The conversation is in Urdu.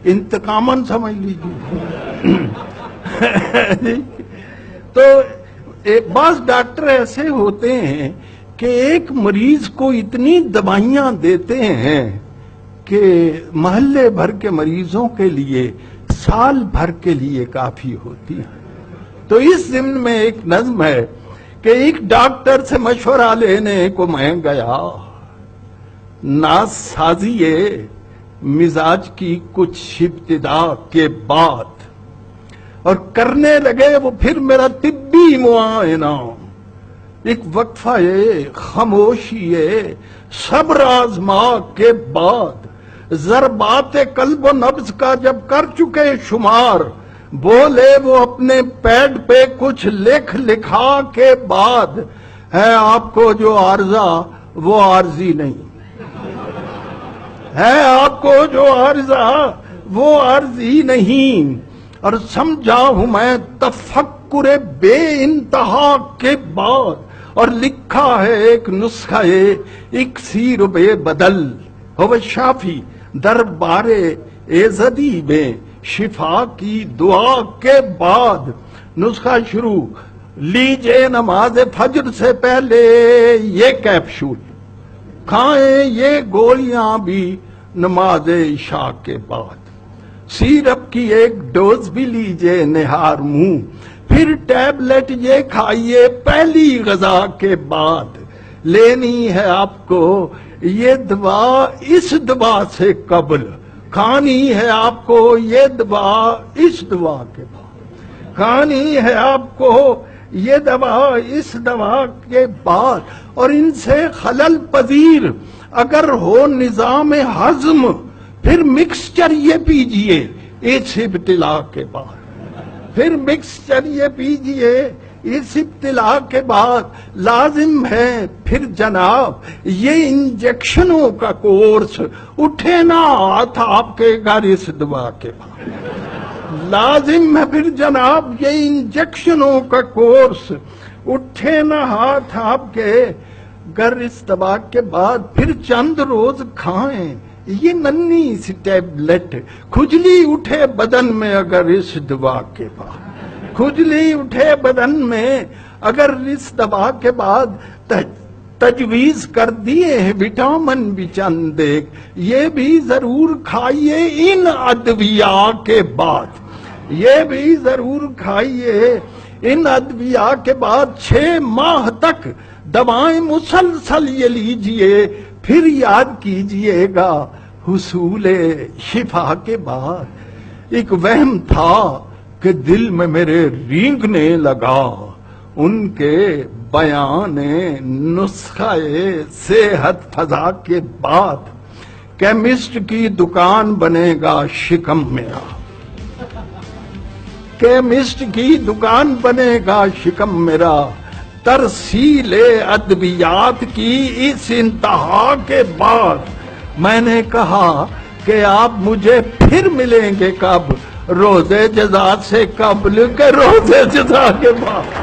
انتقامن سمجھ لیجیے۔ تو بعض ڈاکٹر ایسے ہوتے ہیں کہ ایک مریض کو اتنی دوائیاں دیتے ہیں کہ محلے بھر کے مریضوں کے لیے سال بھر کے لیے کافی ہوتی ہیں۔ تو اس ضمن میں ایک نظم ہے کہ ایک ڈاکٹر سے مشورہ لینے کو میں گیا، ناز سازیے مزاج کی کچھ ابتدا کے بعد، اور کرنے لگے وہ پھر میرا طبی معائنہ، ایک وقفہ خاموشی صبر آزما کے بعد، ضربات قلب و نبض کا جب کر چکے شمار، بولے وہ اپنے پیڈ پہ کچھ لکھا کے بعد، ہے آپ کو جو عارضہ وہ عارضی نہیں، ہے آپ کو جو عارضہ وہ عارضی نہیں، اور سمجھا ہوں میں تفکر بے انتہا کے بعد، اور لکھا ہے ایک نسخہ اکسیر بے بدل، ہو شافی دربار ایزدی میں شفا کی دعا کے بعد، نسخہ شروع، لیجئے نماز فجر سے پہلے یہ کیپشول، کھائیں یہ گولیاں بھی نماز عشاء کے بعد، سیرپ کی ایک ڈوز بھی لیجئے نہار منہ، پھر ٹیبلٹ یہ کھائیے پہلی غذا کے بعد، لینی ہے آپ کو یہ دوا اس دوا سے قبل، کھانی ہے آپ کو یہ دوا اس دوا کے بعد، کھانی ہے آپ کو یہ دوا اس دوا کے بعد، اور ان سے خلل پذیر اگر ہو نظام ہضم، پھر مکسچر یہ پیجئے اس ابتلا کے بعد، پھر مکسچر یہ پیجئے اس ابتلا کے بعد، لازم ہے پھر جناب یہ انجیکشنوں کا کورس، اٹھے نہ ہاتھ آپ کے گھر اس دوا کے بعد، لازم ہے پھر جناب یہ انجیکشنوں کا کورس، اٹھے نہ ہاتھ آپ کے گھر اس دوا کے بعد، پھر چند روز کھائیں یہ ننھی سی ٹیبلٹ، کھجلی اٹھے بدن میں اگر اس دوا کے بعد، کھجلی اٹھے بدن میں اگر اس دوا کے بعد، تجویز کر دیے ہیں وٹامن بھی چند ایک، یہ بھی ضرور کھائیے ان ادویاء کے بعد، یہ بھی ضرور کھائیے ان ادویاء کے بعد، 6 ماہ تک دوائیں مسلسل یہ لیجئے، پھر یاد کیجئے گا حصول شفا کے بعد۔ ایک وہم تھا کہ دل میں میرے رینگنے لگا ان کے بیان نسخہ صحت فضا کے بعد، کیمسٹ کی دکان بنے گا شکم میرا، کیمسٹ کی دکان بنے گا شکم میرا، ترسیل ادویات کی اس انتہا کے بعد، میں نے کہا کہ آپ مجھے پھر ملیں گے کب، روزے جزا سے قبل کے روزے جزا کے بعد۔